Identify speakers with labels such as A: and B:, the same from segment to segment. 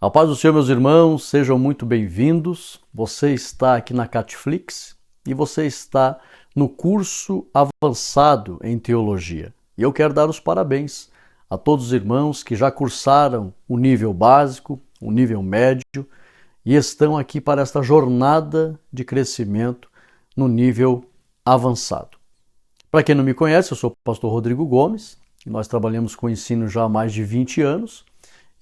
A: A paz do Senhor, meus irmãos, sejam muito bem-vindos. Você está aqui na Catflix e você está no curso avançado em teologia. E eu quero dar os parabéns a todos os irmãos que já cursaram o nível básico, o nível médio e estão aqui para esta jornada de crescimento no nível avançado. Para quem não me conhece, eu sou o pastor Rodrigo Gomes e nós trabalhamos com ensino já há mais de 20 anos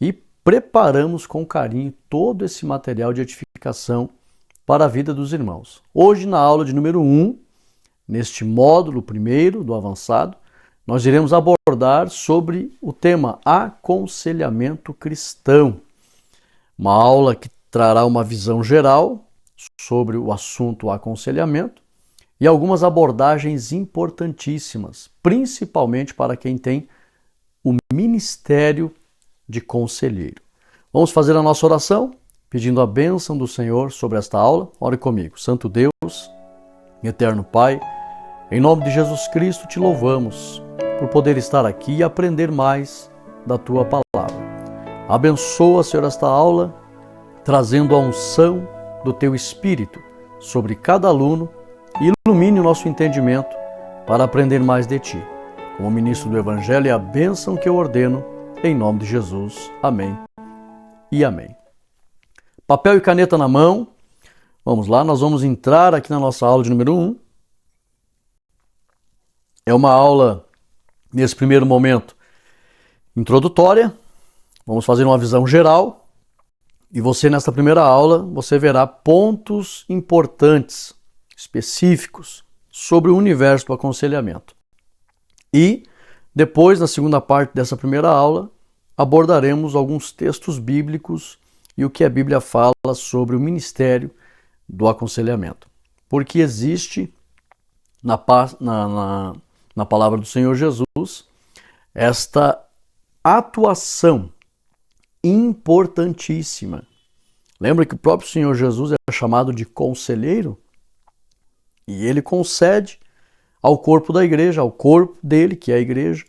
A: e preparamos com carinho todo esse material de edificação para a vida dos irmãos. Hoje, na aula de número 1, neste módulo primeiro do avançado, nós iremos abordar sobre o tema aconselhamento cristão. Uma aula que trará uma visão geral sobre o assunto aconselhamento e algumas abordagens importantíssimas, principalmente para quem tem o ministério de conselheiro. Vamos fazer a nossa oração, pedindo a bênção do Senhor sobre esta aula. Ore comigo. Santo Deus, eterno Pai, em nome de Jesus Cristo te louvamos por poder estar aqui e aprender mais da Tua palavra. Abençoa, Senhor, esta aula, trazendo a unção do Teu Espírito sobre cada aluno e ilumine o nosso entendimento para aprender mais de Ti. Como ministro do Evangelho, é a bênção que eu ordeno, em nome de Jesus. Amém e amém. Papel e caneta na mão. Vamos lá, nós vamos entrar aqui na nossa aula de número 1. É uma aula, nesse primeiro momento, introdutória. Vamos fazer uma visão geral. E você, nesta primeira aula, você verá pontos importantes, específicos, sobre o universo do aconselhamento. E depois, na segunda parte dessa primeira aula, abordaremos alguns textos bíblicos e o que a Bíblia fala sobre o ministério do aconselhamento. Porque existe na palavra do Senhor Jesus esta atuação importantíssima. Lembra que o próprio Senhor Jesus é chamado de conselheiro? E ele concede ao corpo da igreja, ao corpo dele, que é a igreja,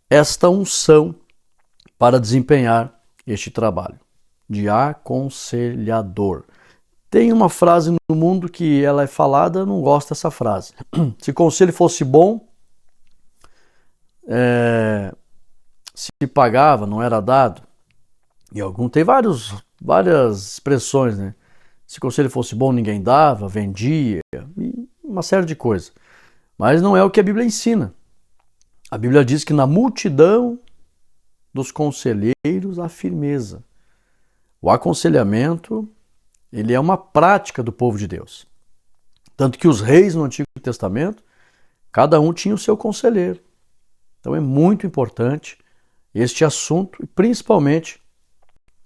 A: esta unção para desempenhar este trabalho de aconselhador. Tem uma frase no mundo que ela é falada, eu não gosto dessa frase. Se conselho fosse bom, se pagava, não era dado. E tem várias expressões, né? Se conselho fosse bom, ninguém dava, vendia, e uma série de coisas. Mas não é o que a Bíblia ensina. A Bíblia diz que na multidão dos conselheiros há firmeza. O aconselhamento, ele é uma prática do povo de Deus. Tanto que os reis no Antigo Testamento, cada um tinha o seu conselheiro. Então é muito importante este assunto e principalmente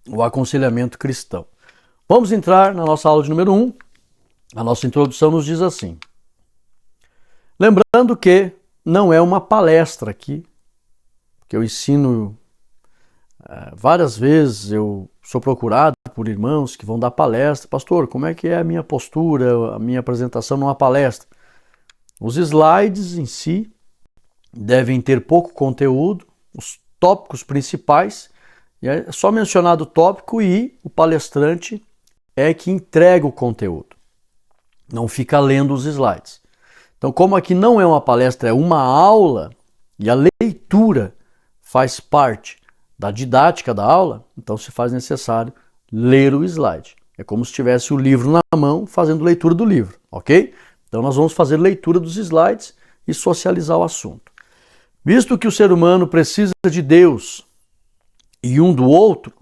A: o aconselhamento cristão. Vamos entrar na nossa aula de número 1. A nossa introdução nos diz assim. Lembrando que não é uma palestra aqui, que eu ensino várias vezes, eu sou procurado por irmãos que vão dar palestra. Pastor, como é que é a minha postura, a minha apresentação numa palestra? Os slides em si devem ter pouco conteúdo, os tópicos principais, e é só mencionado o tópico e o palestrante é que entrega o conteúdo. Não fica lendo os slides. Então, como aqui não é uma palestra, é uma aula, e a leitura faz parte da didática da aula, então se faz necessário ler o slide. É como se tivesse o livro na mão, fazendo leitura do livro, ok? Então nós vamos fazer leitura dos slides e socializar o assunto. Visto que o ser humano precisa de Deus e um do outro,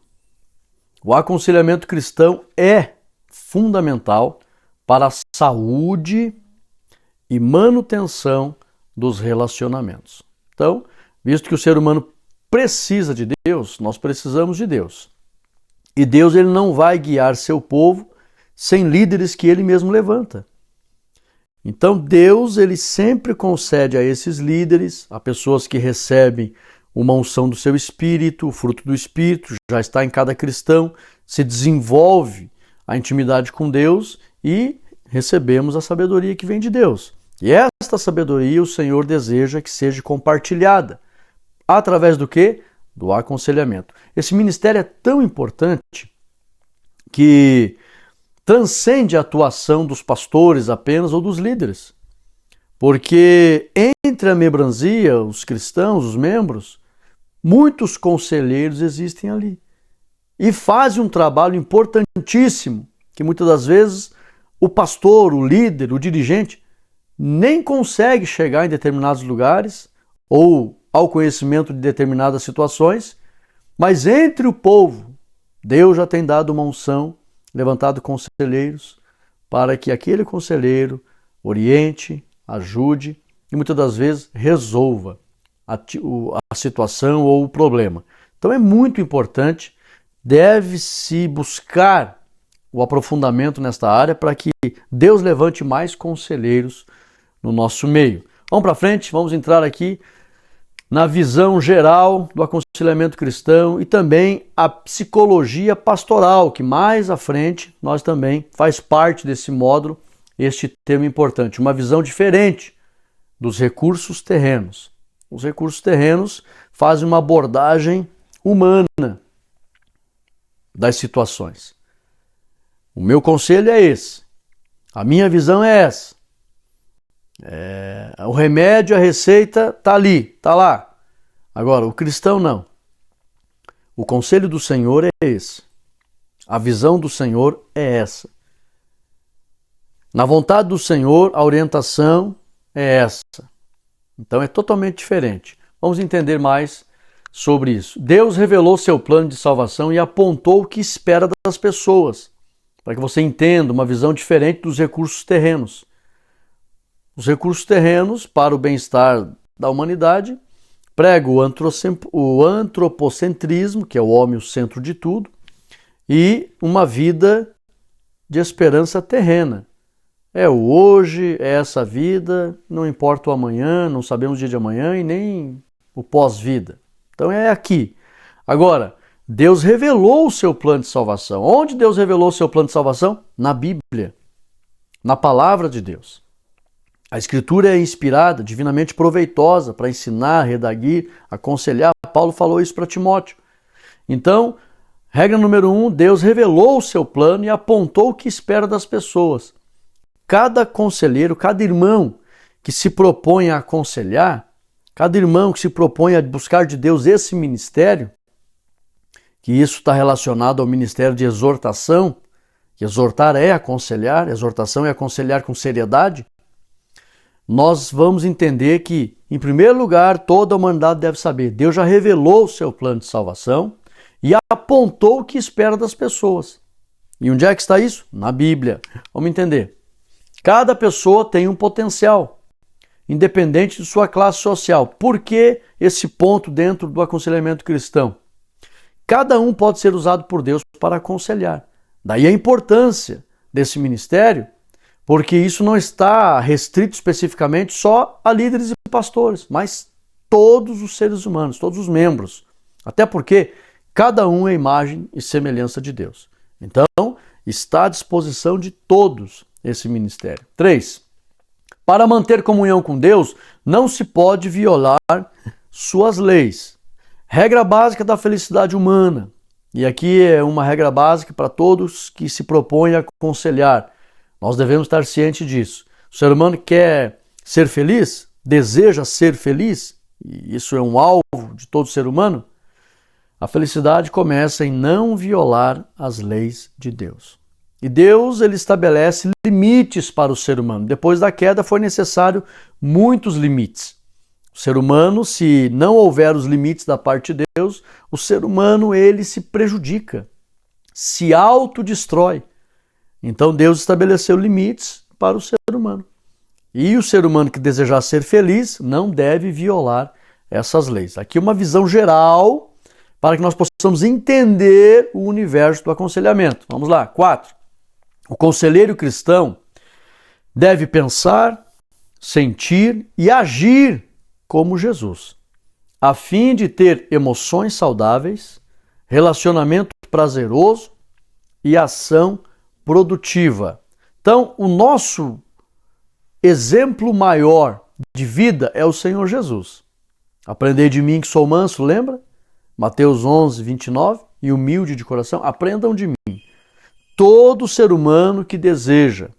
A: o aconselhamento cristão é fundamental para a saúde e manutenção dos relacionamentos. Então, visto que o ser humano precisa de Deus, nós precisamos de Deus. E Deus ele não vai guiar seu povo sem líderes que ele mesmo levanta. Então Deus ele sempre concede a esses líderes, a pessoas que recebem uma unção do seu Espírito, o fruto do Espírito já está em cada cristão, se desenvolve a intimidade com Deus e recebemos a sabedoria que vem de Deus. E esta sabedoria o Senhor deseja que seja compartilhada. Através do quê? do aconselhamento. Esse ministério é tão importante que transcende a atuação dos pastores apenas ou dos líderes. Porque entre a membresia, os cristãos, os membros, muitos conselheiros existem ali. E fazem um trabalho importantíssimo, que muitas das vezes o pastor, o líder, o dirigente, nem consegue chegar em determinados lugares ou ao conhecimento de determinadas situações, mas entre o povo, Deus já tem dado uma unção, levantado conselheiros, para que aquele conselheiro oriente, ajude e muitas das vezes resolva a situação ou o problema. Então é muito importante, deve-se buscar o aprofundamento nesta área para que Deus levante mais conselheiros no nosso meio. Vamos para frente, vamos entrar aqui na visão geral do aconselhamento cristão e também a psicologia pastoral, que mais à frente nós também faz parte desse módulo, este tema importante, uma visão diferente dos recursos terrenos. Os recursos terrenos fazem uma abordagem humana das situações. O meu conselho é esse, a minha visão é essa. O remédio, a receita está ali, está lá. Agora, o cristão não. O conselho do Senhor é esse. A visão do Senhor é essa. Na vontade do Senhor, a orientação é essa. Então é totalmente diferente. Vamos entender mais sobre isso. Deus revelou seu plano de salvação e apontou o que espera das pessoas, para que você entenda uma visão diferente dos recursos terrenos. Os recursos terrenos, para o bem-estar da humanidade, pregam o antropocentrismo, que é o homem o centro de tudo, e uma vida de esperança terrena. É o hoje, é essa vida, não importa o amanhã, não sabemos o dia de amanhã e nem o pós-vida. Então é aqui. Agora, Deus revelou o seu plano de salvação. Onde Deus revelou o seu plano de salvação? Na Bíblia, na palavra de Deus. A Escritura é inspirada, divinamente proveitosa para ensinar, redaguir, aconselhar. Paulo falou isso para Timóteo. Então, regra número 1, Deus revelou o seu plano e apontou o que espera das pessoas. Cada conselheiro, cada irmão que se propõe a aconselhar, cada irmão que se propõe a buscar de Deus esse ministério, que isso está relacionado ao ministério de exortação, que exortar é aconselhar, exortação é aconselhar com seriedade, nós vamos entender que, em primeiro lugar, toda a humanidade deve saber, Deus já revelou o seu plano de salvação e apontou o que espera das pessoas. E onde é que está isso? Na Bíblia. Vamos entender. Cada pessoa tem um potencial, independente de sua classe social. Por que esse ponto dentro do aconselhamento cristão? Cada um pode ser usado por Deus para aconselhar. Daí a importância desse ministério, porque isso não está restrito especificamente só a líderes e pastores, mas todos os seres humanos, todos os membros. Até porque cada um é imagem e semelhança de Deus. Então, está à disposição de todos esse ministério. 3. Para manter comunhão com Deus, não se pode violar suas leis. Regra básica da felicidade humana. E aqui é uma regra básica para todos que se propõem a aconselhar. Nós devemos estar cientes disso. O ser humano quer ser feliz, deseja ser feliz, e isso é um alvo de todo ser humano. A felicidade começa em não violar as leis de Deus. E Deus, ele estabelece limites para o ser humano. Depois da queda foi necessário muitos limites. O ser humano, se não houver os limites da parte de Deus, o ser humano, ele se prejudica, se autodestrói. Então Deus estabeleceu limites para o ser humano. E o ser humano que desejar ser feliz não deve violar essas leis. Aqui uma visão geral para que nós possamos entender o universo do aconselhamento. Vamos lá. 4. O conselheiro cristão deve pensar, sentir e agir como Jesus, a fim de ter emoções saudáveis, relacionamento prazeroso e ação produtiva. Então, o nosso exemplo maior de vida é o Senhor Jesus. Aprendei de mim que sou manso, lembra? Mateus 11, 29, e humilde de coração, aprendam de mim. Todo ser humano que deseja,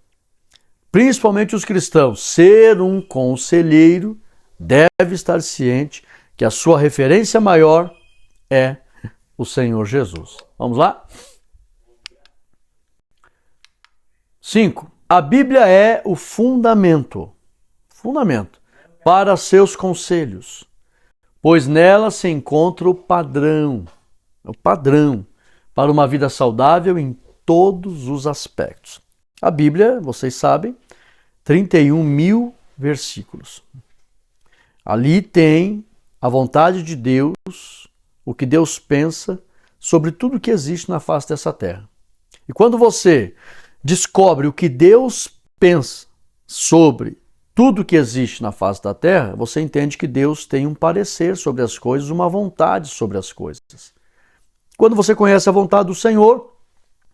A: principalmente os cristãos, ser um conselheiro, deve estar ciente que a sua referência maior é o Senhor Jesus. Vamos lá? 5. A Bíblia é o fundamento para seus conselhos, pois nela se encontra o padrão para uma vida saudável em todos os aspectos. A Bíblia, vocês sabem, 31 mil versículos. Ali tem a vontade de Deus, o que Deus pensa sobre tudo que existe na face dessa terra. E quando você descobre o que Deus pensa sobre tudo que existe na face da terra, você entende que Deus tem um parecer sobre as coisas, uma vontade sobre as coisas. Quando você conhece a vontade do Senhor,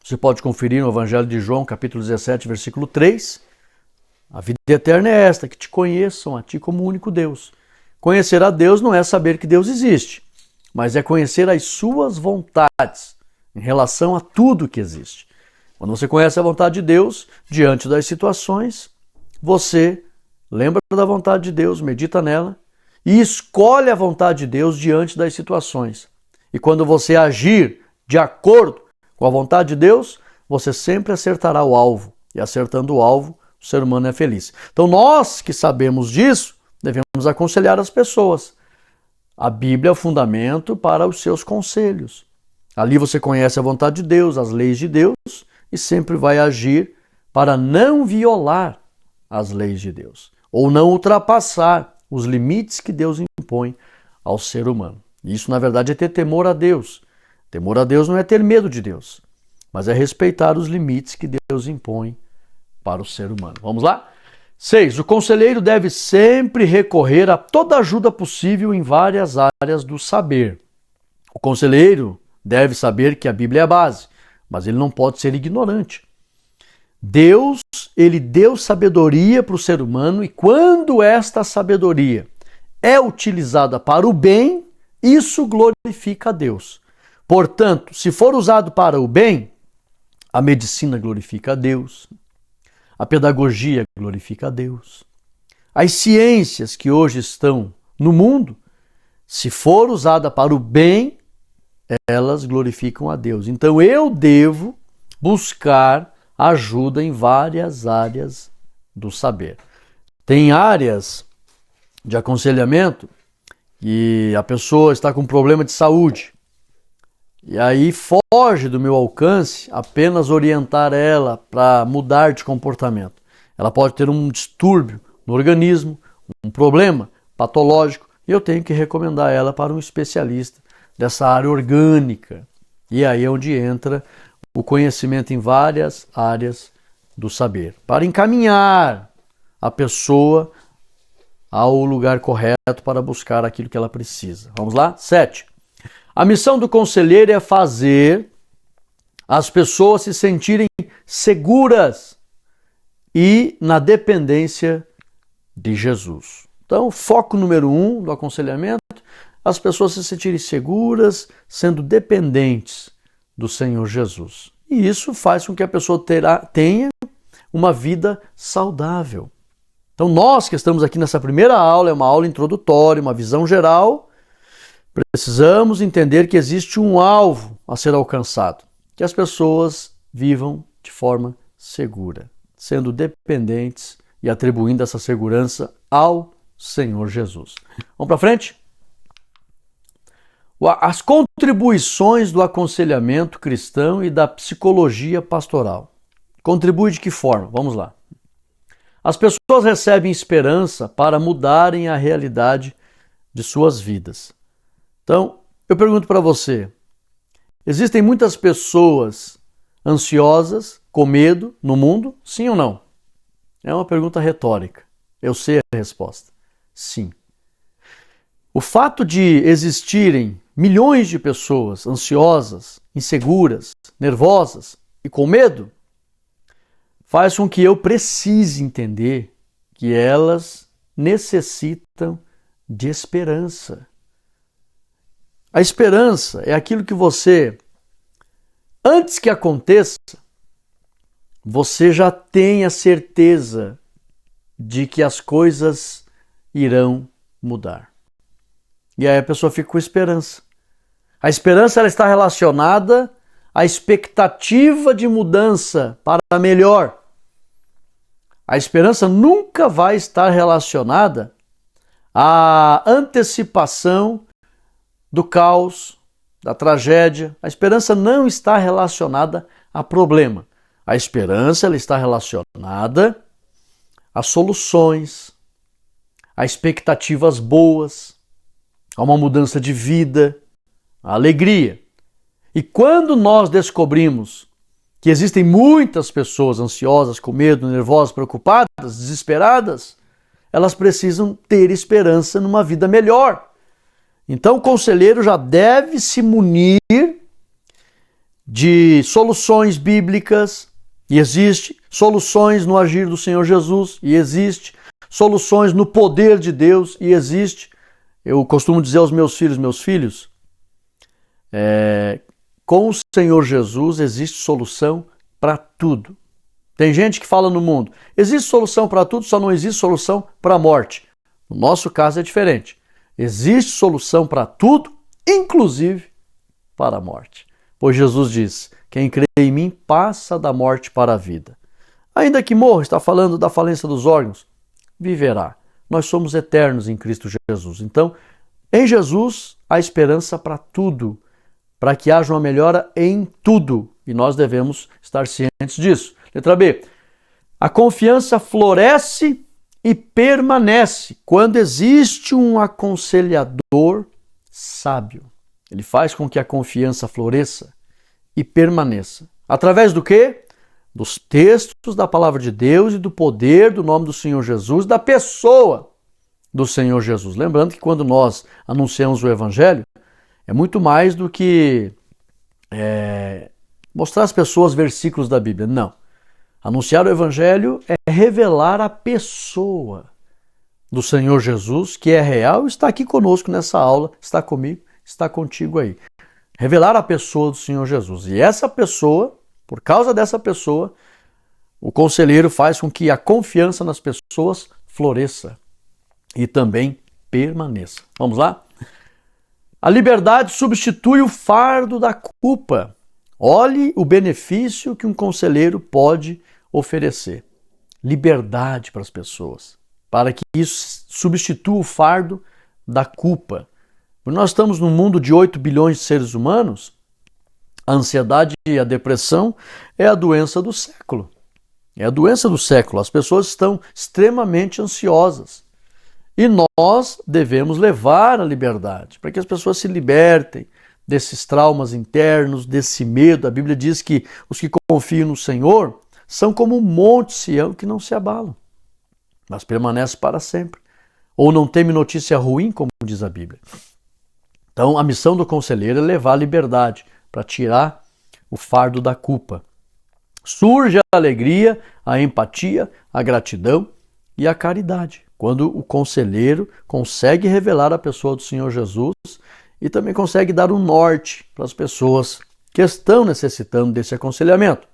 A: você pode conferir no Evangelho de João, capítulo 17, versículo 3. A vida eterna é esta, que te conheçam a ti como único Deus. Conhecer a Deus não é saber que Deus existe, mas é conhecer as suas vontades em relação a tudo que existe. Quando você conhece a vontade de Deus, diante das situações, você lembra da vontade de Deus, medita nela e escolhe a vontade de Deus diante das situações. E quando você agir de acordo com a vontade de Deus, você sempre acertará o alvo. E acertando o alvo, o ser humano é feliz. Então nós que sabemos disso, devemos aconselhar as pessoas. A Bíblia é o fundamento para os seus conselhos. Ali você conhece a vontade de Deus, as leis de Deus, e sempre vai agir para não violar as leis de Deus, ou não ultrapassar os limites que Deus impõe ao ser humano. Isso, na verdade, é ter temor a Deus. Temor a Deus não é ter medo de Deus, mas é respeitar os limites que Deus impõe para o ser humano. Vamos lá? 6. O conselheiro deve sempre recorrer a toda ajuda possível em várias áreas do saber. O conselheiro deve saber que a Bíblia é a base, mas ele não pode ser ignorante. Deus, ele deu sabedoria para o ser humano e quando esta sabedoria é utilizada para o bem, isso glorifica a Deus. Portanto, se for usado para o bem, a medicina glorifica a Deus, a pedagogia glorifica a Deus. As ciências que hoje estão no mundo, se for usada para o bem, elas glorificam a Deus. Então eu devo buscar ajuda em várias áreas do saber. Tem áreas de aconselhamento que a pessoa está com problema de saúde. E aí foge do meu alcance apenas orientar ela para mudar de comportamento. Ela pode ter um distúrbio no organismo, um problema patológico, e eu tenho que recomendar ela para um especialista dessa área orgânica. E aí é onde entra o conhecimento em várias áreas do saber, para encaminhar a pessoa ao lugar correto para buscar aquilo que ela precisa. Vamos lá? 7. A missão do conselheiro é fazer as pessoas se sentirem seguras e na dependência de Jesus. Então, foco número 1 do aconselhamento, as pessoas se sentirem seguras, sendo dependentes do Senhor Jesus. E isso faz com que a pessoa tenha uma vida saudável. Então, nós que estamos aqui nessa primeira aula, é uma aula introdutória, uma visão geral, precisamos entender que existe um alvo a ser alcançado, que as pessoas vivam de forma segura, sendo dependentes e atribuindo essa segurança ao Senhor Jesus. Vamos para frente? As contribuições do aconselhamento cristão e da psicologia pastoral. Contribui de que forma? Vamos lá. As pessoas recebem esperança para mudarem a realidade de suas vidas. Então, eu pergunto para você, existem muitas pessoas ansiosas, com medo no mundo? Sim ou não? É uma pergunta retórica. Eu sei a resposta. Sim. O fato de existirem milhões de pessoas ansiosas, inseguras, nervosas e com medo faz com que eu precise entender que elas necessitam de esperança. A esperança é aquilo que você, antes que aconteça, você já tem a certeza de que as coisas irão mudar. E aí a pessoa fica com esperança. A esperança ela está relacionada à expectativa de mudança para melhor. A esperança nunca vai estar relacionada à antecipação do caos, da tragédia. A esperança não está relacionada a problema. A esperança ela está relacionada a soluções, a expectativas boas, a uma mudança de vida, a alegria. E quando nós descobrimos que existem muitas pessoas ansiosas, com medo, nervosas, preocupadas, desesperadas, elas precisam ter esperança numa vida melhor. Então o conselheiro já deve se munir de soluções bíblicas, e existe, soluções no agir do Senhor Jesus, e existe, soluções no poder de Deus, e existe. Eu costumo dizer aos meus filhos, com o Senhor Jesus existe solução para tudo. Tem gente que fala no mundo, existe solução para tudo, só não existe solução para a morte. No nosso caso é diferente. Existe solução para tudo, inclusive para a morte. Pois Jesus diz, quem crê em mim passa da morte para a vida. Ainda que morra, está falando da falência dos órgãos, viverá. Nós somos eternos em Cristo Jesus. Então, em Jesus, há esperança para tudo, para que haja uma melhora em tudo. E nós devemos estar cientes disso. Letra B. A confiança floresce e permanece quando existe um aconselhador sábio. Ele faz com que a confiança floresça e permaneça. Através do quê? Dos textos da palavra de Deus e do poder do nome do Senhor Jesus, da pessoa do Senhor Jesus. Lembrando que quando nós anunciamos o Evangelho, é muito mais do que mostrar às pessoas versículos da Bíblia. Não. Anunciar o Evangelho é revelar a pessoa do Senhor Jesus, que é real e está aqui conosco nessa aula, está comigo, está contigo aí. Revelar a pessoa do Senhor Jesus. E essa pessoa, por causa dessa pessoa, o conselheiro faz com que a confiança nas pessoas floresça e também permaneça. Vamos lá? A liberdade substitui o fardo da culpa. Olhe o benefício que um conselheiro pode oferecer. Liberdade para as pessoas, para que isso substitua o fardo da culpa. Nós estamos num mundo de 8 bilhões de seres humanos, a ansiedade e a depressão é a doença do século. É a doença do século. As pessoas estão extremamente ansiosas. E nós devemos levar a liberdade, para que as pessoas se libertem desses traumas internos, desse medo. A Bíblia diz que os que confiam no Senhor são como um monte Sião que não se abalam, mas permanece para sempre. Ou não teme notícia ruim, como diz a Bíblia. Então, a missão do conselheiro é levar a liberdade para tirar o fardo da culpa. Surge a alegria, a empatia, a gratidão e a caridade, quando o conselheiro consegue revelar a pessoa do Senhor Jesus e também consegue dar um norte para as pessoas que estão necessitando desse aconselhamento.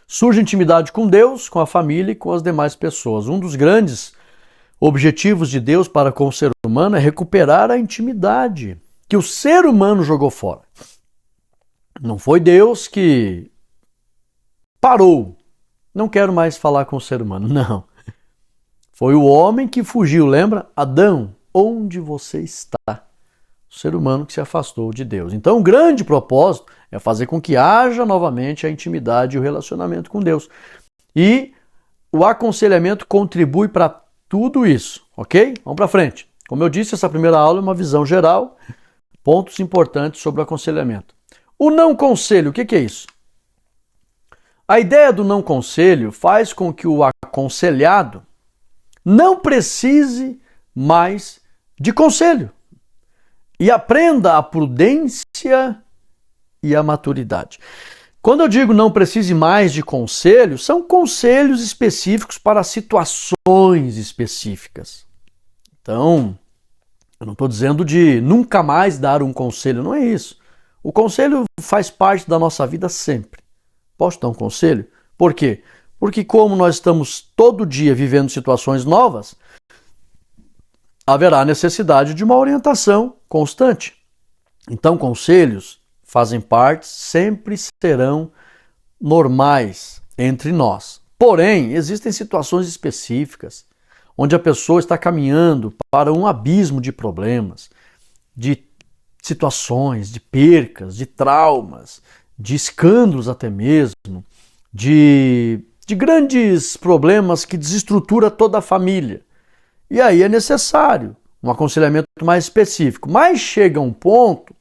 A: Surge intimidade com Deus, com a família e com as demais pessoas. Um dos grandes objetivos de Deus para com o ser humano é recuperar a intimidade que o ser humano jogou fora. Não foi Deus que parou. Não quero mais falar com o ser humano. Não. Foi o homem que fugiu. Lembra? Adão, onde você está? O ser humano que se afastou de Deus. Então, o grande propósito é fazer com que haja novamente a intimidade e o relacionamento com Deus. E o aconselhamento contribui para tudo isso, ok? Vamos para frente. Como eu disse, essa primeira aula é uma visão geral, pontos importantes sobre o aconselhamento. O não conselho, o que é isso? A ideia do não conselho faz com que o aconselhado não precise mais de conselho e aprenda a prudência e a maturidade. Quando eu digo não precise mais de conselho, são conselhos específicos para situações específicas. Então, Eu não estou dizendo de nunca mais dar um conselho, não é isso. O conselho faz parte da nossa vida sempre. Posso dar um conselho? Por quê? Porque como nós estamos todo dia vivendo situações novas, haverá necessidade de uma orientação constante. Então, conselhos fazem parte, sempre serão normais entre nós. Porém, existem situações específicas onde a pessoa está caminhando para um abismo de problemas, de situações, de percas, de traumas, de escândalos até mesmo, de grandes problemas que desestrutura toda a família. E aí é necessário um aconselhamento mais específico. Mas chega um ponto,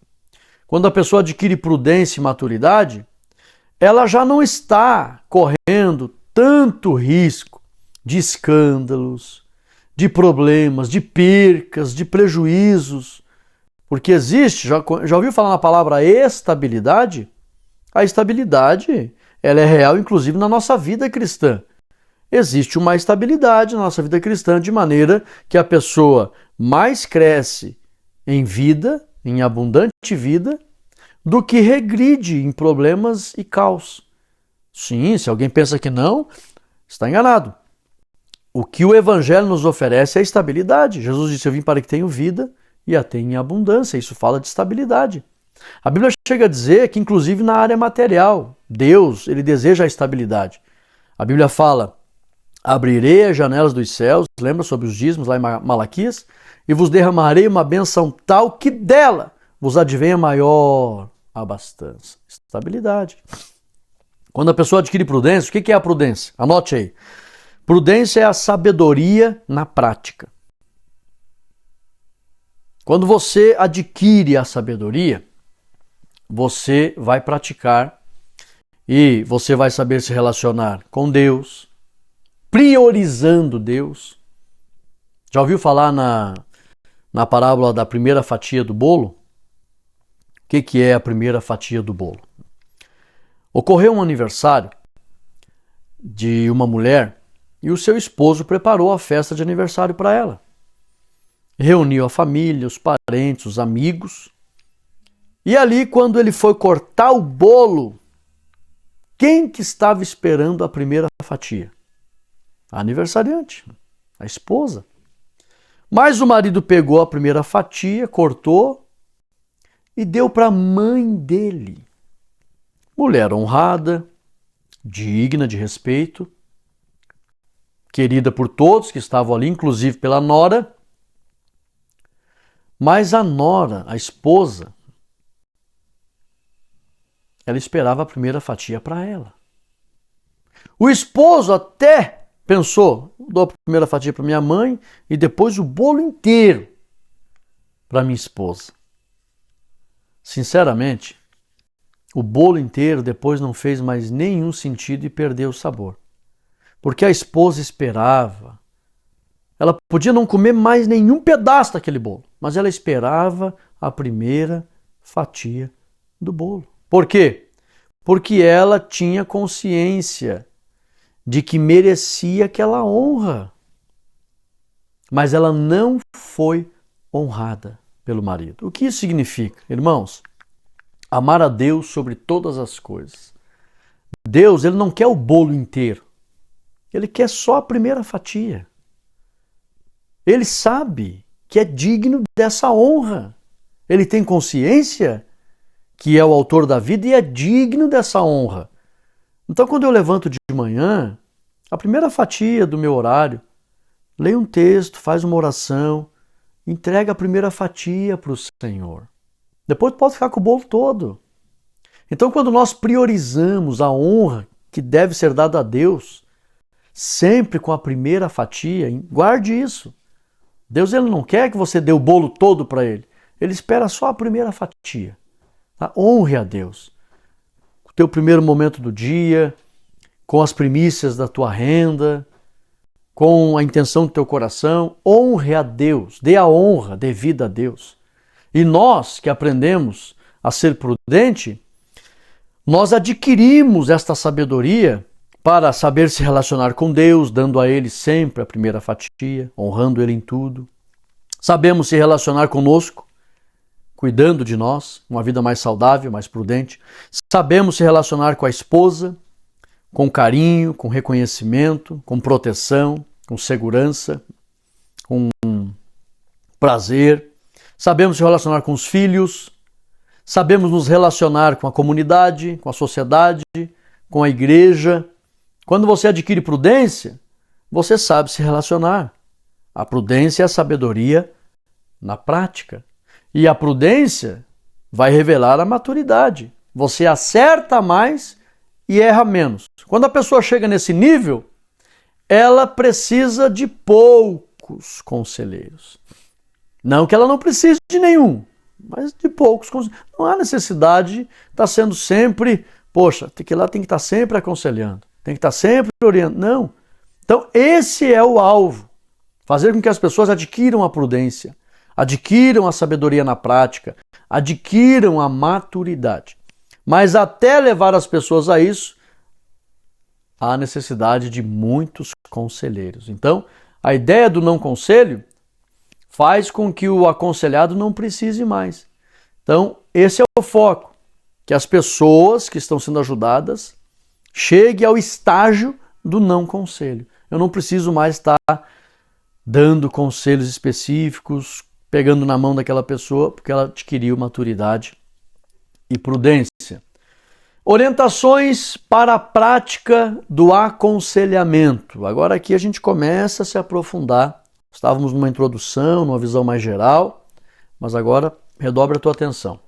A: quando a pessoa adquire prudência e maturidade, ela já não está correndo tanto risco de escândalos, de problemas, de percas, de prejuízos. Porque existe, já ouviu falar na palavra estabilidade? A estabilidade, ela é real inclusive na nossa vida cristã. Existe uma estabilidade na nossa vida cristã de maneira que a pessoa mais cresce em vida, em abundante vida, do que regride em problemas e caos. Sim, se alguém pensa que não, está enganado. O que o Evangelho nos oferece é estabilidade. Jesus disse, eu vim para que tenham vida e a tenham em abundância. Isso fala de estabilidade. A Bíblia chega a dizer que, inclusive na área material, Deus, ele deseja a estabilidade. A Bíblia fala, abrirei as janelas dos céus, lembra sobre os dízimos lá em Malaquias? E vos derramarei uma bênção tal que dela vos advenha maior abastança. Estabilidade. Quando a pessoa adquire prudência, o que é a prudência? Anote aí. Prudência é a sabedoria na prática. Quando você adquire a sabedoria, você vai praticar e você vai saber se relacionar com Deus, priorizando Deus. Já ouviu falar na parábola da primeira fatia do bolo? O que é a primeira fatia do bolo? Ocorreu um aniversário de uma mulher e o seu esposo preparou a festa de aniversário para ela. Reuniu a família, os parentes, os amigos. E ali, quando ele foi cortar o bolo, quem que estava esperando a primeira fatia? A aniversariante, a esposa. Mas o marido pegou a primeira fatia, cortou e deu para a mãe dele. Mulher honrada, digna de respeito, querida por todos que estavam ali, inclusive pela nora. Mas a nora, a esposa, ela esperava a primeira fatia para ela. O esposo até pensou, dou a primeira fatia para minha mãe e depois o bolo inteiro para minha esposa. Sinceramente, o bolo inteiro depois não fez mais nenhum sentido e perdeu o sabor. Porque a esposa esperava. Ela podia não comer mais nenhum pedaço daquele bolo, mas ela esperava a primeira fatia do bolo. Por quê? Porque ela tinha consciência de que merecia aquela honra. Mas ela não foi honrada pelo marido. O que isso significa, irmãos? Amar a Deus sobre todas as coisas. Deus, ele não quer o bolo inteiro. Ele quer só a primeira fatia. Ele sabe que é digno dessa honra. Ele tem consciência que é o autor da vida e é digno dessa honra. Então, quando eu levanto de manhã, a primeira fatia do meu horário, leio um texto, faz uma oração, entrega a primeira fatia para o Senhor. Depois pode ficar com o bolo todo. Então, quando nós priorizamos a honra que deve ser dada a Deus, sempre com a primeira fatia, guarde isso. Deus, ele não quer que você dê o bolo todo para ele. Ele espera só a primeira fatia. Tá? Honre a Deus. O teu primeiro momento do dia, com as primícias da tua renda, com a intenção do teu coração, honre a Deus. Dê a honra devida a Deus. E nós que aprendemos a ser prudente, nós adquirimos esta sabedoria para saber se relacionar com Deus, dando a Ele sempre a primeira fatia, honrando Ele em tudo. Sabemos se relacionar conosco, cuidando de nós, uma vida mais saudável, mais prudente. Sabemos se relacionar com a esposa, com carinho, com reconhecimento, com proteção, com segurança, com prazer. Sabemos se relacionar com os filhos. Sabemos nos relacionar com a comunidade, com a sociedade, com a igreja. Quando você adquire prudência, você sabe se relacionar. A prudência é a sabedoria na prática. E a prudência vai revelar a maturidade. Você acerta mais e erra menos. Quando a pessoa chega nesse nível, ela precisa de poucos conselheiros. Não que ela não precise de nenhum, mas de poucos conselheiros. Não há necessidade de estar sendo sempre, tem que estar sempre aconselhando, tem que estar sempre orientando. Não. Então esse é o alvo. Fazer com que as pessoas adquiram a prudência, adquiram a sabedoria na prática, adquiram a maturidade. Mas até levar as pessoas a isso, há necessidade de muitos conselheiros. Então, a ideia do não conselho faz com que o aconselhado não precise mais. Então, esse é o foco, que as pessoas que estão sendo ajudadas cheguem ao estágio do não conselho. Eu não preciso mais estar dando conselhos específicos, pegando na mão daquela pessoa, porque ela adquiriu maturidade e prudência. Orientações para a prática do aconselhamento. Agora aqui a gente começa a se aprofundar. Estávamos numa introdução, numa visão mais geral, mas agora redobra a tua atenção.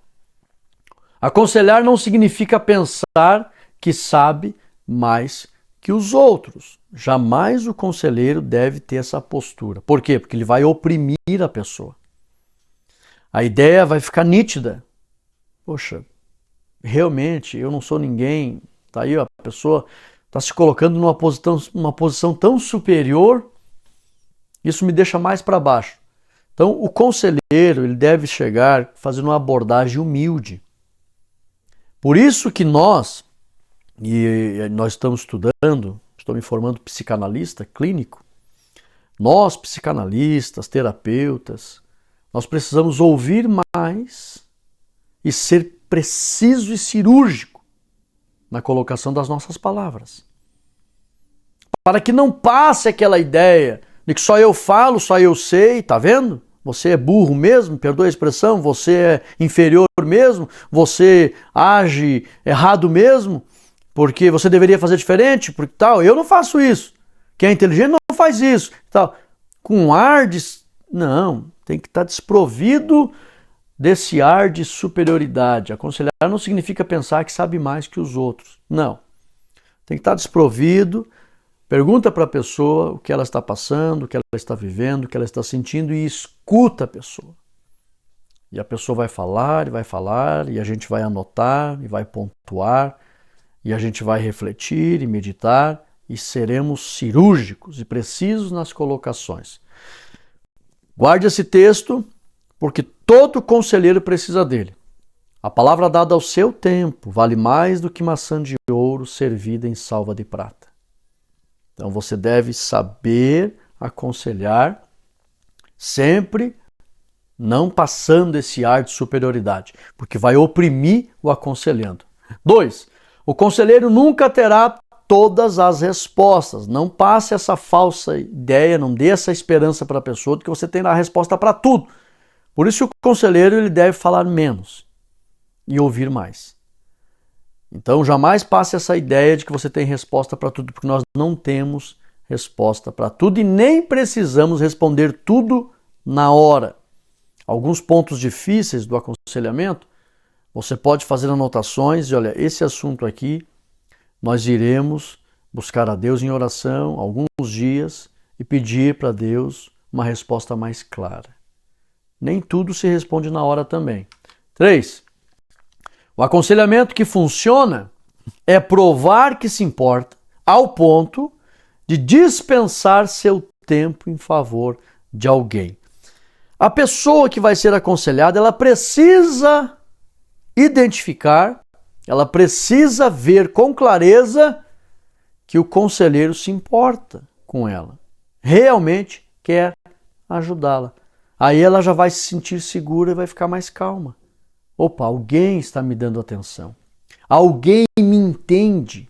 A: Aconselhar não significa pensar que sabe mais que os outros. Jamais o conselheiro deve ter essa postura. Por quê? Porque ele vai oprimir a pessoa. A ideia vai ficar nítida. Poxa, realmente eu não sou ninguém. Tá aí, a pessoa está se colocando numa posição tão superior. Isso me deixa mais para baixo. Então, o conselheiro ele deve chegar fazendo uma abordagem humilde. Por isso que nós estamos estudando, estou me formando psicanalista clínico, nós psicanalistas, terapeutas, nós precisamos ouvir mais e ser preciso e cirúrgico na colocação das nossas palavras. Para que não passe aquela ideia de que só eu falo, só eu sei, tá vendo? Você é burro mesmo, perdoa a expressão, você é inferior mesmo, você age errado mesmo, porque você deveria fazer diferente, porque tal, eu não faço isso. Quem é inteligente não faz isso, tal. Com ar de... Não, tem que estar desprovido desse ar de superioridade. Aconselhar não significa pensar que sabe mais que os outros. Não. Tem que estar desprovido. Pergunta para a pessoa o que ela está passando, o que ela está vivendo, o que ela está sentindo e escuta a pessoa. E a pessoa vai falar, e a gente vai anotar, e vai pontuar, e a gente vai refletir e meditar, e seremos cirúrgicos e precisos nas colocações. Guarde esse texto, porque todo conselheiro precisa dele. A palavra dada ao seu tempo vale mais do que maçã de ouro servida em salva de prata. Então você deve saber aconselhar, sempre não passando esse ar de superioridade, porque vai oprimir o aconselhando. 2. O conselheiro nunca terá todas as respostas. Não passe essa falsa ideia, não dê essa esperança para a pessoa de que você tem a resposta para tudo. Por isso o conselheiro ele deve falar menos e ouvir mais. Então jamais passe essa ideia de que você tem resposta para tudo, porque nós não temos resposta para tudo e nem precisamos responder tudo na hora. Alguns pontos difíceis do aconselhamento, você pode fazer anotações e olha, esse assunto aqui nós iremos buscar a Deus em oração alguns dias e pedir para Deus uma resposta mais clara. Nem tudo se responde na hora também. 3. O aconselhamento que funciona é provar que se importa ao ponto de dispensar seu tempo em favor de alguém. A pessoa que vai ser aconselhada, ela precisa identificar, ela precisa ver com clareza que o conselheiro se importa com ela, realmente quer ajudá-la. Aí ela já vai se sentir segura e vai ficar mais calma. Opa, alguém está me dando atenção. Alguém me entende.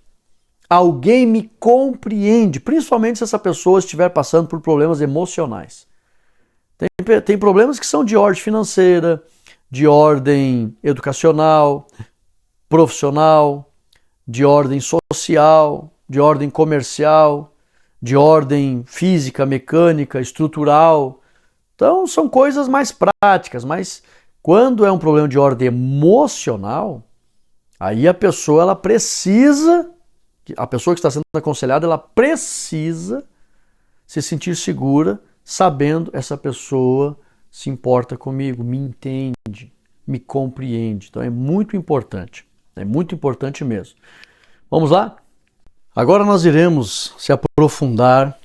A: Alguém me compreende, principalmente se essa pessoa estiver passando por problemas emocionais. Tem problemas que são de ordem financeira, de ordem educacional, profissional, de ordem social, de ordem comercial, de ordem física, mecânica, estrutural. Então são coisas mais práticas, mas quando é um problema de ordem emocional, aí a pessoa que está sendo aconselhada, ela precisa se sentir segura, sabendo essa pessoa se importa comigo, me entende, me compreende. Então é muito importante mesmo. Vamos lá? Agora nós iremos se aprofundar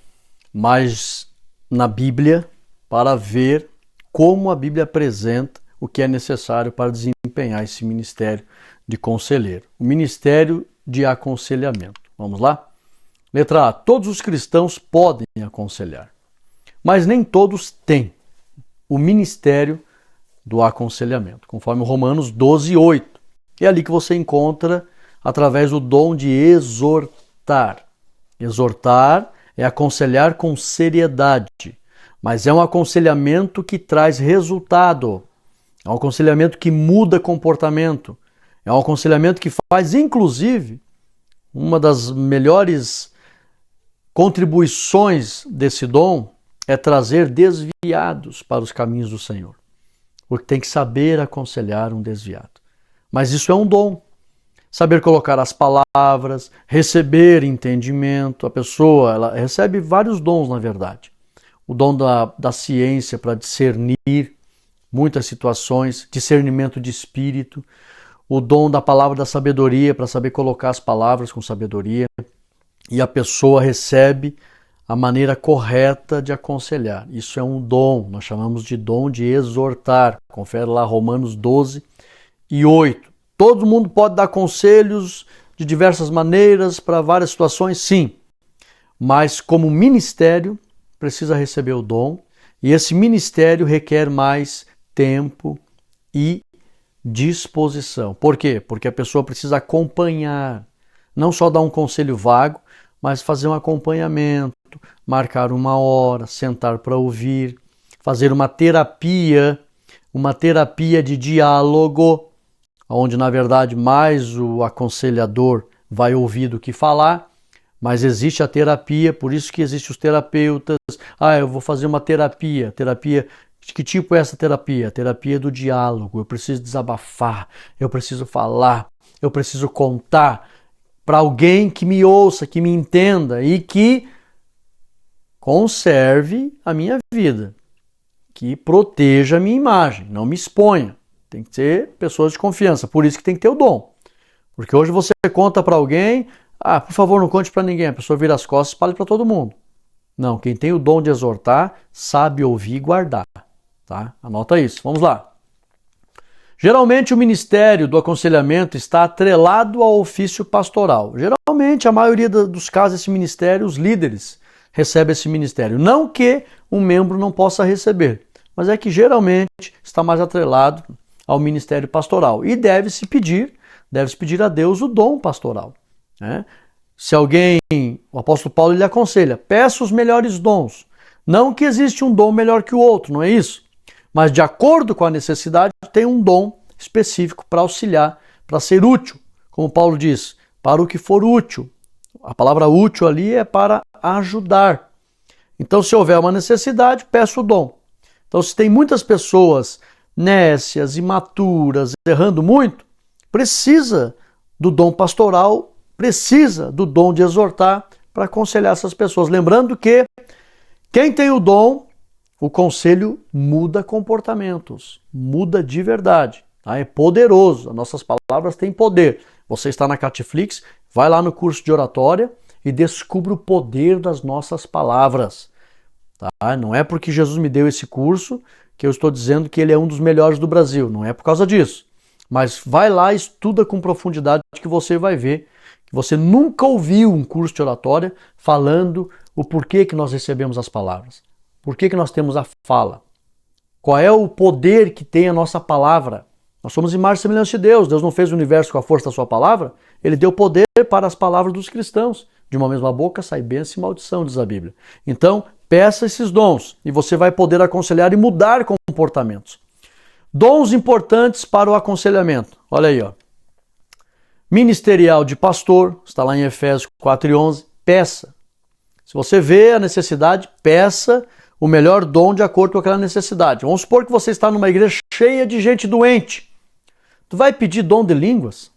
A: mais na Bíblia para ver como a Bíblia apresenta o que é necessário para desempenhar esse ministério de conselheiro. O ministério de aconselhamento. Vamos lá? Letra A. Todos os cristãos podem aconselhar, mas nem todos têm o ministério do aconselhamento, conforme Romanos 12:8. É ali que você encontra através do dom de exortar. Exortar é aconselhar com seriedade, mas é um aconselhamento que traz resultado. É um aconselhamento que muda comportamento. É um aconselhamento que faz, inclusive, uma das melhores contribuições desse dom é trazer desviados para os caminhos do Senhor. Porque tem que saber aconselhar um desviado. Mas isso é um dom. Saber colocar as palavras, receber entendimento. A pessoa ela recebe vários dons, na verdade. O dom da ciência para discernir muitas situações, discernimento de espírito. O dom da palavra da sabedoria para saber colocar as palavras com sabedoria. E a pessoa recebe a maneira correta de aconselhar. Isso é um dom, nós chamamos de dom de exortar. Confere lá Romanos 12:8. Todo mundo pode dar conselhos de diversas maneiras para várias situações, sim. Mas como ministério, precisa receber o dom. E esse ministério requer mais tempo e disposição. Por quê? Porque a pessoa precisa acompanhar. Não só dar um conselho vago, mas fazer um acompanhamento, marcar uma hora, sentar para ouvir, fazer uma terapia de diálogo, onde na verdade mais o aconselhador vai ouvir do que falar, mas existe a terapia, por isso que existem os terapeutas. Eu vou fazer uma terapia. Terapia, de que tipo é essa terapia? Terapia do diálogo. Eu preciso desabafar, eu preciso falar, eu preciso contar para alguém que me ouça, que me entenda e que conserve a minha vida, que proteja a minha imagem, não me exponha. Tem que ter pessoas de confiança, por isso que tem que ter o dom. Porque hoje você conta para alguém, por favor, não conte para ninguém, a pessoa vira as costas e espalha para todo mundo. Não, quem tem o dom de exortar, sabe ouvir e guardar. Tá? Anota isso, vamos lá. Geralmente o ministério do aconselhamento está atrelado ao ofício pastoral. Geralmente, a maioria dos casos, esse ministério, os líderes recebem esse ministério. Não que um membro não possa receber, mas é que geralmente está mais atrelado ao ministério pastoral. E deve-se pedir a Deus o dom pastoral. Né? Se alguém, o apóstolo Paulo, ele aconselha, peça os melhores dons. Não que existe um dom melhor que o outro, não é isso? Mas de acordo com a necessidade, tem um dom específico para auxiliar, para ser útil. Como Paulo diz, para o que for útil. A palavra útil ali é para ajudar. Então, se houver uma necessidade, peça o dom. Então, se tem muitas pessoas nécias, imaturas, errando muito, precisa do dom pastoral, precisa do dom de exortar para aconselhar essas pessoas. Lembrando que quem tem o dom, o conselho muda comportamentos, muda de verdade. Tá? É poderoso, as nossas palavras têm poder. Você está na Catflix, vai lá no curso de oratória e descubra o poder das nossas palavras. Tá? Não é porque Jesus me deu esse curso que eu estou dizendo que ele é um dos melhores do Brasil. Não é por causa disso. Mas vai lá e estuda com profundidade que você vai ver que você nunca ouviu um curso de oratória falando o porquê que nós recebemos as palavras. Por que nós temos a fala? Qual é o poder que tem a nossa palavra? Nós somos imagem e semelhança de Deus. Deus não fez o universo com a força da sua palavra. Ele deu poder para as palavras dos cristãos. De uma mesma boca sai bênção e maldição, diz a Bíblia. Então, peça esses dons e você vai poder aconselhar e mudar comportamentos. Dons importantes para o aconselhamento. Olha aí, ó. Ministerial de pastor, está lá em Efésios 4:11. Peça. Se você vê a necessidade, peça o melhor dom de acordo com aquela necessidade. Vamos supor que você está numa igreja cheia de gente doente. Tu vai pedir dom de línguas?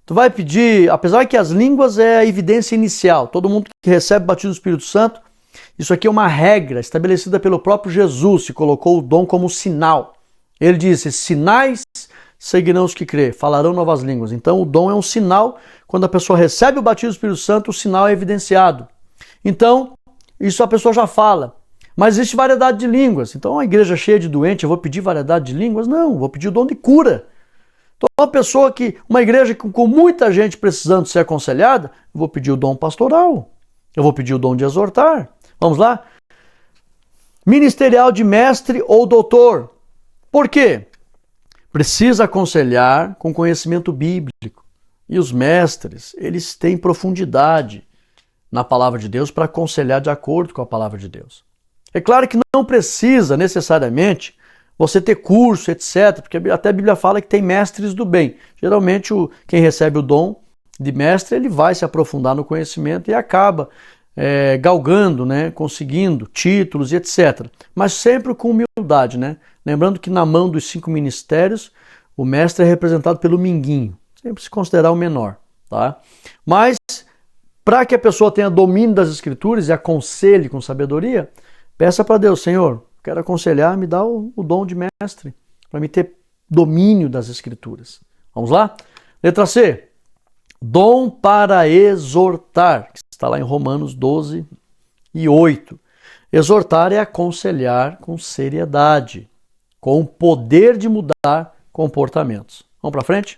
A: Tu vai pedir, apesar que as línguas é a evidência inicial, todo mundo que recebe o batismo do Espírito Santo, isso aqui é uma regra estabelecida pelo próprio Jesus, se colocou o dom como sinal. Ele disse, sinais seguirão os que crê, falarão novas línguas. Então o dom é um sinal, quando a pessoa recebe o batismo do Espírito Santo, o sinal é evidenciado. Então, isso a pessoa já fala. Mas existe variedade de línguas. Então, uma igreja cheia de doentes, eu vou pedir variedade de línguas? Não, vou pedir o dom de cura. Então, uma igreja com muita gente precisando ser aconselhada, eu vou pedir o dom pastoral. Eu vou pedir o dom de exortar. Vamos lá? Ministerial de mestre ou doutor. Por quê? Precisa aconselhar com conhecimento bíblico. E os mestres, eles têm profundidade na palavra de Deus para aconselhar de acordo com a palavra de Deus. É claro que não precisa necessariamente você ter curso, etc., porque até a Bíblia fala que tem mestres do bem. Geralmente quem recebe o dom de mestre, ele vai se aprofundar no conhecimento e acaba galgando, né, conseguindo títulos e etc. Mas sempre com humildade, né? Lembrando que na mão dos 5 ministérios, o mestre é representado pelo minguinho, sempre se considerar o menor, tá? Mas para que a pessoa tenha domínio das Escrituras e aconselhe com sabedoria, peça para Deus, Senhor, quero aconselhar, me dá o dom de mestre, para me ter domínio das Escrituras. Vamos lá? Letra C. Dom para exortar, que está lá em Romanos 12:8. Exortar é aconselhar com seriedade, com o poder de mudar comportamentos. Vamos para frente?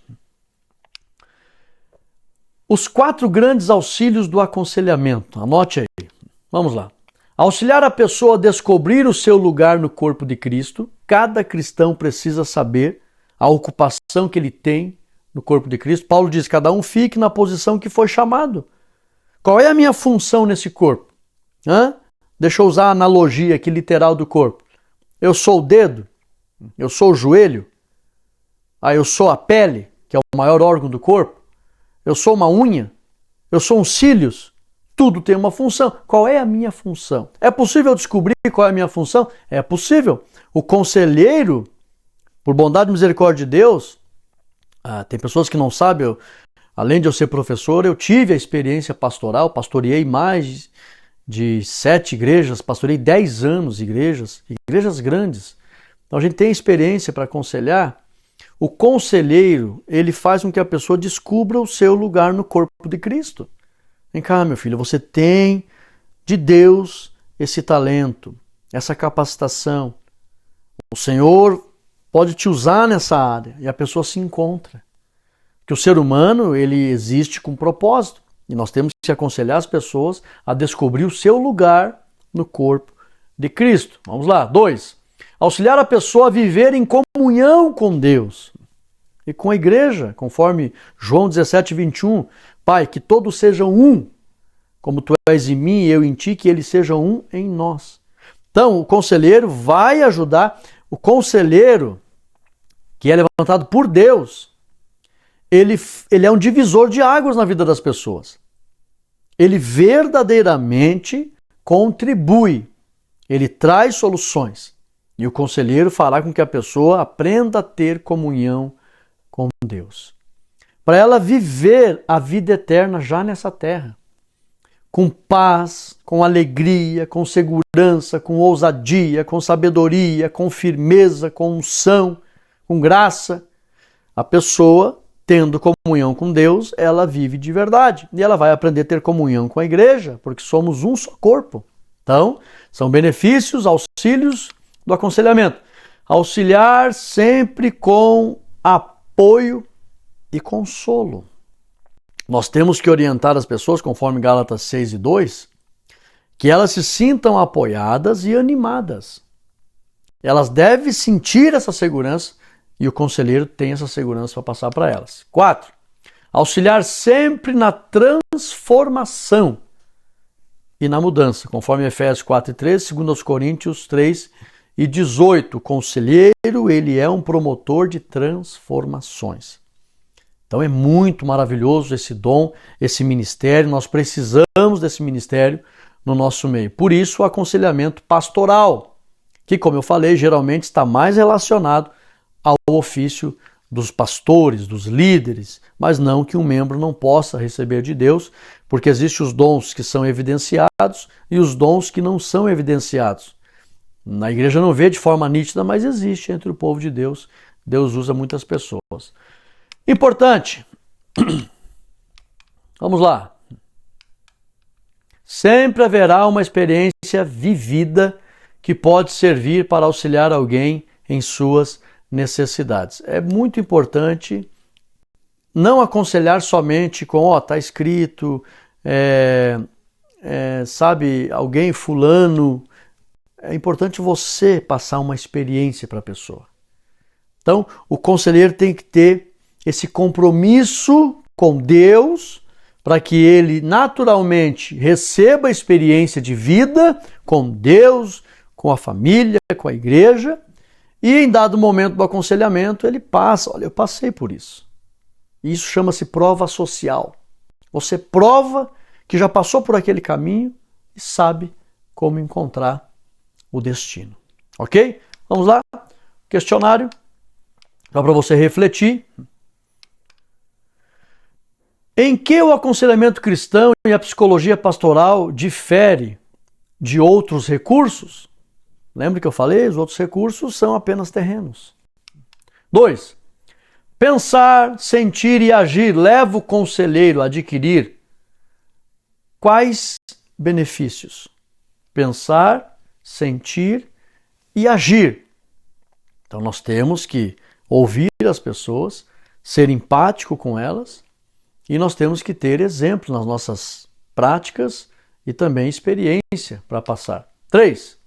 A: Os 4 grandes auxílios do aconselhamento. Anote aí. Vamos lá. Auxiliar a pessoa a descobrir o seu lugar no corpo de Cristo. Cada cristão precisa saber a ocupação que ele tem no corpo de Cristo. Paulo diz, cada um fique na posição que foi chamado. Qual é a minha função nesse corpo? Deixa eu usar a analogia aqui literal do corpo. Eu sou o dedo? Eu sou o joelho? Eu sou a pele, que é o maior órgão do corpo? Eu sou uma unha? Eu sou uns cílios? Tudo tem uma função. Qual é a minha função? É possível descobrir qual é a minha função? É possível. O conselheiro, por bondade e misericórdia de Deus, tem pessoas que não sabem, além de eu ser professor, eu tive a experiência pastoral, pastoreei mais de 7 igrejas, pastorei 10 anos igrejas grandes. Então a gente tem experiência para aconselhar. O conselheiro, ele faz com que a pessoa descubra o seu lugar no corpo de Cristo. Vem cá, meu filho, você tem de Deus esse talento, essa capacitação. O Senhor pode te usar nessa área e a pessoa se encontra. Porque o ser humano, ele existe com propósito. E nós temos que aconselhar as pessoas a descobrir o seu lugar no corpo de Cristo. Vamos lá. 2. Auxiliar a pessoa a viver em comunhão com Deus e com a igreja, conforme João 17:21. Pai, que todos sejam um, como tu és em mim e eu em ti, que eles sejam um em nós. Então, o conselheiro vai ajudar. O conselheiro, que é levantado por Deus, ele é um divisor de águas na vida das pessoas. Ele verdadeiramente contribui. Ele traz soluções. E o conselheiro fará com que a pessoa aprenda a ter comunhão com Deus. Para ela viver a vida eterna já nessa terra. Com paz, com alegria, com segurança, com ousadia, com sabedoria, com firmeza, com unção, com graça. A pessoa, tendo comunhão com Deus, ela vive de verdade. E ela vai aprender a ter comunhão com a igreja, porque somos um só corpo. Então, são benefícios, auxílios do aconselhamento. Auxiliar sempre com apoio e consolo. Nós temos que orientar as pessoas, conforme Gálatas 6:2, que elas se sintam apoiadas e animadas. Elas devem sentir essa segurança e o conselheiro tem essa segurança para passar para elas. 4. Auxiliar sempre na transformação e na mudança, conforme Efésios 4:13, 2 Coríntios 3:18. O conselheiro, ele é um promotor de transformações. Então é muito maravilhoso esse dom, esse ministério, nós precisamos desse ministério no nosso meio. Por isso o aconselhamento pastoral, que, como eu falei, geralmente está mais relacionado ao ofício dos pastores, dos líderes, mas não que um membro não possa receber de Deus, porque existem os dons que são evidenciados e os dons que não são evidenciados. Na igreja não vê de forma nítida, mas existe entre o povo de Deus. Deus usa muitas pessoas. Importante. Vamos lá. Sempre haverá uma experiência vivida que pode servir para auxiliar alguém em suas necessidades. É muito importante não aconselhar somente com, está escrito, sabe, alguém fulano. É importante você passar uma experiência para a pessoa. Então, o conselheiro tem que ter esse compromisso com Deus para que ele naturalmente receba a experiência de vida com Deus, com a família, com a igreja, e em dado momento do aconselhamento ele passa, olha, eu passei por isso. Isso chama-se prova social. Você prova que já passou por aquele caminho e sabe como encontrar o destino. Ok? Vamos lá? Questionário. Só para você refletir. Em que o aconselhamento cristão e a psicologia pastoral difere de outros recursos? Lembra que eu falei? Os outros recursos são apenas terrenos. 2. Pensar, sentir e agir leva o conselheiro a adquirir quais benefícios? Pensar, sentir e agir. Então nós temos que ouvir as pessoas, ser empático com elas e nós temos que ter exemplos nas nossas práticas e também experiência para passar. 3.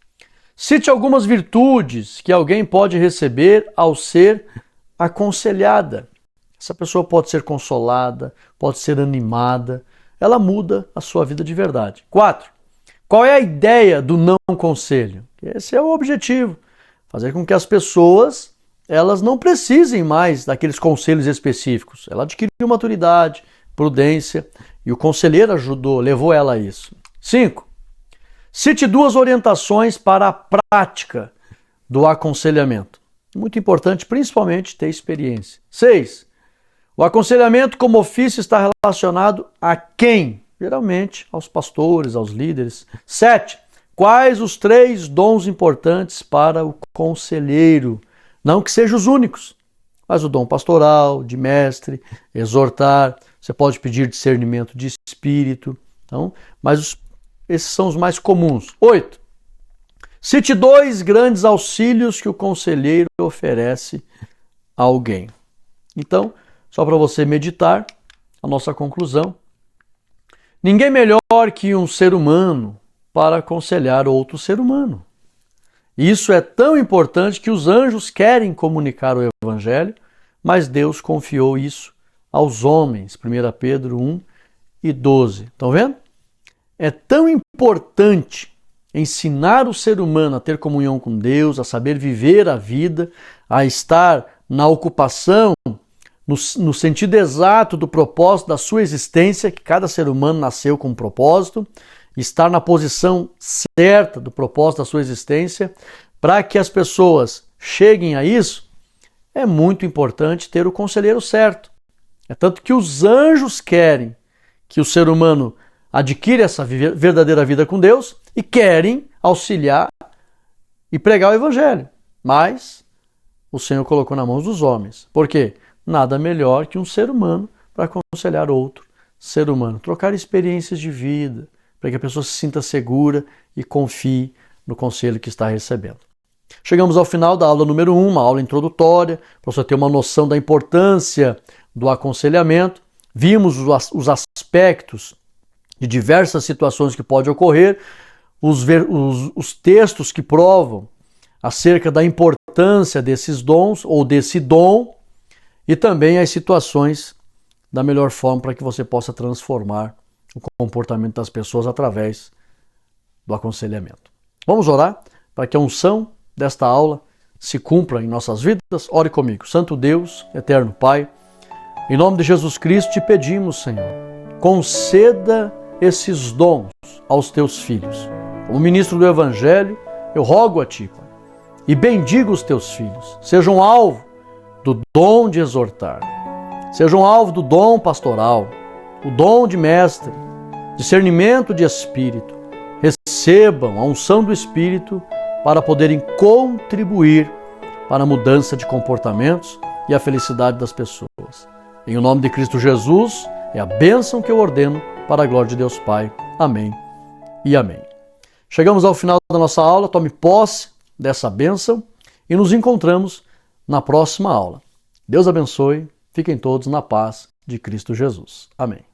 A: Cite algumas virtudes que alguém pode receber ao ser aconselhada. Essa pessoa pode ser consolada, pode ser animada, ela muda a sua vida de verdade. 4. Qual é a ideia do não conselho? Esse é o objetivo, fazer com que as pessoas elas não precisem mais daqueles conselhos específicos. Ela adquiriu maturidade, prudência e o conselheiro ajudou, levou ela a isso. 5. Cite 2 orientações para a prática do aconselhamento. Muito importante, principalmente, ter experiência. 6. O aconselhamento como ofício está relacionado a quem? Geralmente aos pastores, aos líderes. 7. Quais os 3 dons importantes para o conselheiro? Não que sejam os únicos, mas o dom pastoral, de mestre, exortar, você pode pedir discernimento de espírito, então, mas esses são os mais comuns. 8. Cite 2 grandes auxílios que o conselheiro oferece a alguém. Então, só para você meditar, a nossa conclusão. Ninguém melhor que um ser humano para aconselhar outro ser humano. Isso é tão importante que os anjos querem comunicar o Evangelho, mas Deus confiou isso aos homens. 1 Pedro 1:12. Estão vendo? É tão importante ensinar o ser humano a ter comunhão com Deus, a saber viver a vida, a estar na ocupação, no sentido exato do propósito da sua existência, que cada ser humano nasceu com um propósito, estar na posição certa do propósito da sua existência, para que as pessoas cheguem a isso, é muito importante ter o conselheiro certo. É tanto que os anjos querem que o ser humano adquira essa verdadeira vida com Deus e querem auxiliar e pregar o Evangelho. Mas o Senhor colocou na mão dos homens. Por quê? Nada melhor que um ser humano para aconselhar outro ser humano. Trocar experiências de vida, para que a pessoa se sinta segura e confie no conselho que está recebendo. Chegamos ao final da aula número 1, uma aula introdutória, para você ter uma noção da importância do aconselhamento. Vimos os aspectos de diversas situações que podem ocorrer, os textos que provam acerca da importância desses dons ou desse dom e também as situações da melhor forma para que você possa transformar o comportamento das pessoas através do aconselhamento. Vamos orar para que a unção desta aula se cumpra em nossas vidas? Ore comigo. Santo Deus, eterno Pai, em nome de Jesus Cristo te pedimos, Senhor, conceda esses dons aos teus filhos. Como ministro do Evangelho, eu rogo a ti, Pai, e bendigo os teus filhos. Sejam alvo do dom de exortar, sejam alvo do dom pastoral, o dom de mestre, discernimento de espírito. Recebam a unção do Espírito para poderem contribuir para a mudança de comportamentos e a felicidade das pessoas. Em o nome de Cristo Jesus, é a bênção que eu ordeno para a glória de Deus Pai. Amém e amém. Chegamos ao final da nossa aula, tome posse dessa bênção e nos encontramos na próxima aula. Deus abençoe, fiquem todos na paz de Cristo Jesus. Amém.